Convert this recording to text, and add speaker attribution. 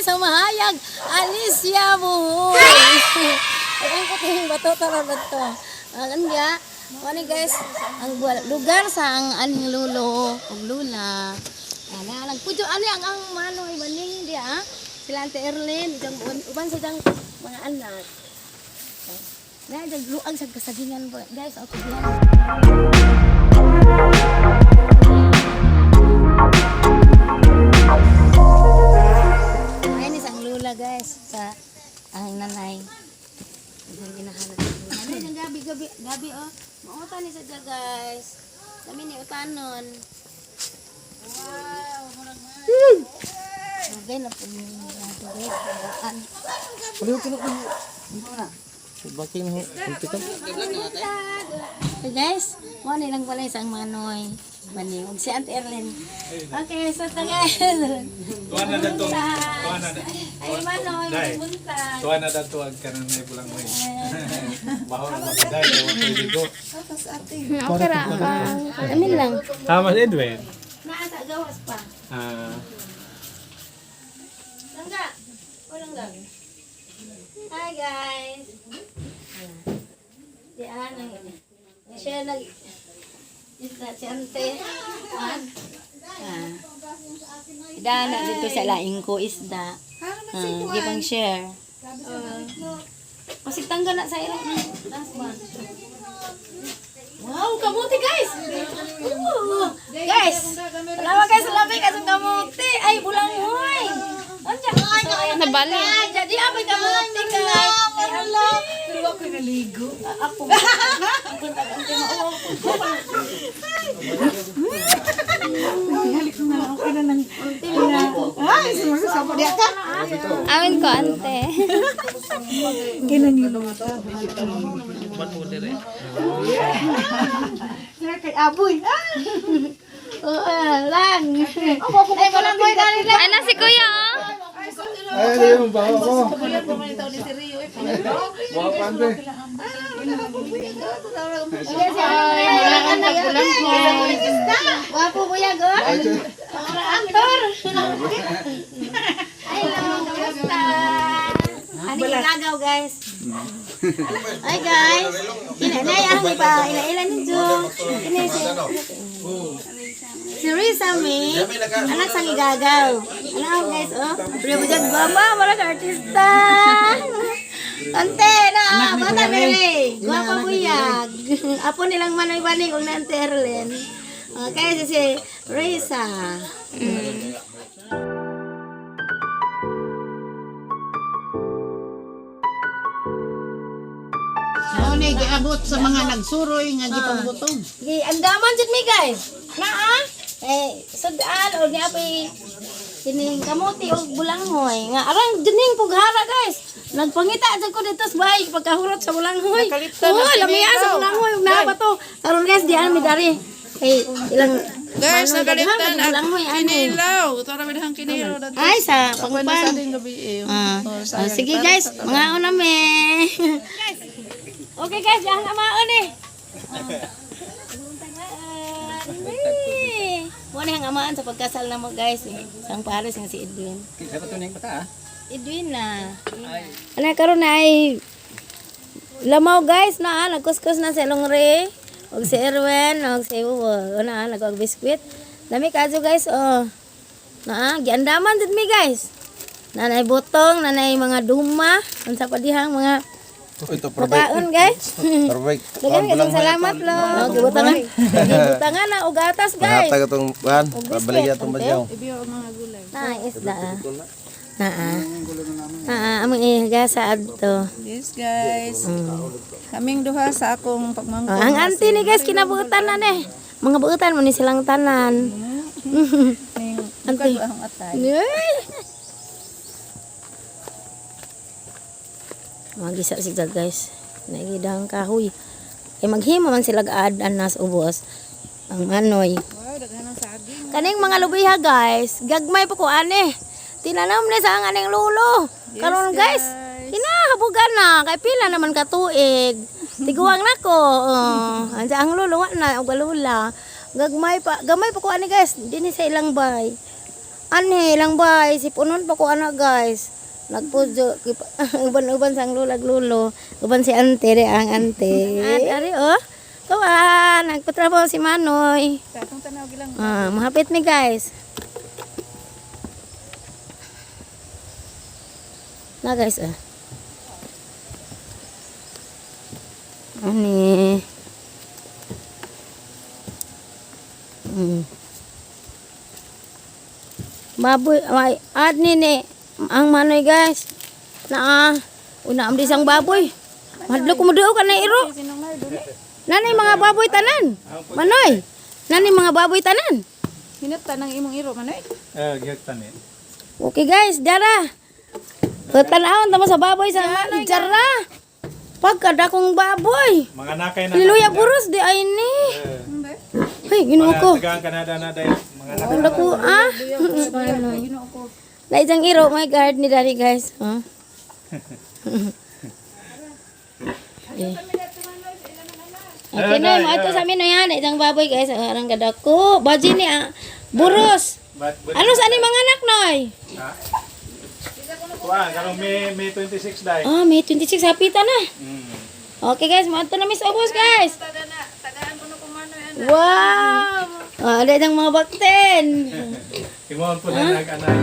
Speaker 1: sa mahayag. Alicia Buhoy. Ang kuting bato tara dito. Ang dia, ano guys, ang lugar sa ang aning lulo ug lula. Ana nagpudyo ani ang manoy baning dia. Sila Ate Erlen, jang uban sa jang mga anak. Na nagluag sa kasagingan po. Guys, okay yan. Ayan isang lula guys sa ang nanay. Ang ginahanap. Nanay ng gabi oh. Mautan ni sa guys. Kami ni utanon. Wow, murag man. Okay na po ni guys.
Speaker 2: Ano kino ko? Ano? Baking kita.
Speaker 1: So guys, mo ni lang pala isang manoy. Bani, og si Aunt Erlen. Okay, so ta guys.
Speaker 3: Tuwa na dato.
Speaker 1: Ay manoy, punta.
Speaker 3: Tuwa na dato ang kanang may bulang mo. Bahaw na magday, daw ko ligo.
Speaker 1: Okay ra. Amin lang.
Speaker 3: Tama Edwin.
Speaker 1: Naa sa gawas pa. Langga. O langga. Hi guys. Di ana. Siya nag isda si Ante. Dana dito sa laing ko isda. Gipang share. Kasi tangga na sa ilo. Wow, kamuti guys. Guys. Salamat guys sa labi kasi kamuti. Ay, bulanghoy. Nabali. Jadi apa kamuti guys? Pero ako naligo. Ako. Ako tagantay mo. Halik na lang ako na ng ay, sumasama dia ka. Amin ko ante. Ganun yun. Kay aboy. Lang. Ay, walang boy dali lang.
Speaker 4: Ay, na si Kuya, oh.
Speaker 2: Ay, yung bawa ko. Bawa pante.
Speaker 1: Wapo kuya go. Aktor. Hello, kamusta? Ano ginagaw guys? Hi guys. Inanay ang iba, ila ninyo. Si Risa May, anak sang igagaw. Ano guys, oh? Pribujag baba, marag artista. Ante na, bata bere. Guwapa buyag. Apo nilang manoy-banig kung na Ante Erlen. Kaya si Risa.
Speaker 5: Ni giabot sa mga nagsuroy nga gipanggutom.
Speaker 1: Andaman jud mi guys. Naa? Sudaan o niya pa kining kamuti o bulanghoy. Nga arang dining pughara guys. Nagpangita jud ko dito sa bahay pagkahurot sa bulanghoy. Oh, lamiya sa bulanghoy ug naa ba to? Karon guys di mi dari. Ilang
Speaker 5: Guys, nagalitan ang
Speaker 1: bulanghoy ani.
Speaker 5: kinilaw. Tara bidhang kinilaw dati.
Speaker 1: Ay sa pangpan.
Speaker 5: Sa ding gabi eh.
Speaker 1: Sige guys, mga una me. Okay guys, jangan amaon eh. Wala yang amaan sa pagkasal na mo guys. Sang pares nga si Edwin.
Speaker 2: Kaya pa tunay bata ah.
Speaker 1: Edwin na. Ano karon na ay lamaw guys na nagkuskus na si Longre. Og si Erwin, og si Uwo. Na nagog biskwit. Lami kaso guys oh. Na giandaman jud mi guys. Nanay botong, nanay mga duma, unsa pa dihang mga
Speaker 2: Ito perfect.
Speaker 1: pagkaon guys.
Speaker 2: Perfect.
Speaker 1: Dagan kasing salamat lo. Gibutangan. Gibutangan na og atas guys.
Speaker 2: Hatag itong ban.
Speaker 1: Og
Speaker 2: Pabalik itong
Speaker 1: biskwit,
Speaker 2: badyaw.
Speaker 5: Ibiyo ang mga gulay.
Speaker 1: Na isda. Among ihagasa adto.
Speaker 5: Yes guys. Kaming duha sa akong pagmangkot.
Speaker 1: Ang auntie ni guys kinabutan na ni. Mga buutan mo ni silang tanan.
Speaker 5: Auntie ang atay.
Speaker 1: Magisa sila guys. Nagidang kahoy. Maghimo man sila adan nas ubos. Ang manoy.
Speaker 5: Wow, daghan ang saging.
Speaker 1: Kaning mga lubiha guys, gagmay pa ko ane. Tinanom ni sa ang aning lulo. Karon guys, hinahabugan na kay pila naman ka tuig. Tiguang nako. Ansa ang lulo wa na og lula. Gamay pa ko ani guys, dinhi sa ilang bay. Ani lang bay, si punon pa ko anak guys. Nagpujo uban-uban sang lulag lulo. Uban si ante re ang ante. Ari oh. Kawan, nagpatrabaho si Manoy.
Speaker 5: Katong tanaw gilang.
Speaker 1: Mahapit mi guys. Na guys Ani. Baboy, ay, ni ang Manoy guys. Una am disang baboy. Madlo ko muduo ka na iro.
Speaker 5: Sinong na duli?
Speaker 1: Nani mga baboy tanan? Manoy. Nani mga baboy tanan?
Speaker 5: Hinupta ng imong iro manoy.
Speaker 3: Gihagtan eh.
Speaker 1: Okay guys, dara. Tanahon tama sa baboy sa Manoy jara. Pagkada kong baboy.
Speaker 3: Mga nakay na.
Speaker 1: Haleluya puros di ay ni. Hey, ginuo ko.
Speaker 3: Tagang Canada na dahil. Mga nakay.
Speaker 1: Wala ko
Speaker 5: Ginoo ko.
Speaker 1: Laijang iro my guard ni Daddy guys. Okay na, mo ito sa amin no yan. Isang baboy guys. Arang gadako. Baji ni buros. Ano sa ni mga anak noy?
Speaker 3: Kuha, karong May 26 dahil.
Speaker 1: May 26 hapita na. Okay guys, mo ito na miss ubos guys.
Speaker 5: Tagaan ko no kung manoy ana.
Speaker 1: Wow! Ada yung mga bakten.
Speaker 3: Kimoon po na nag-anay.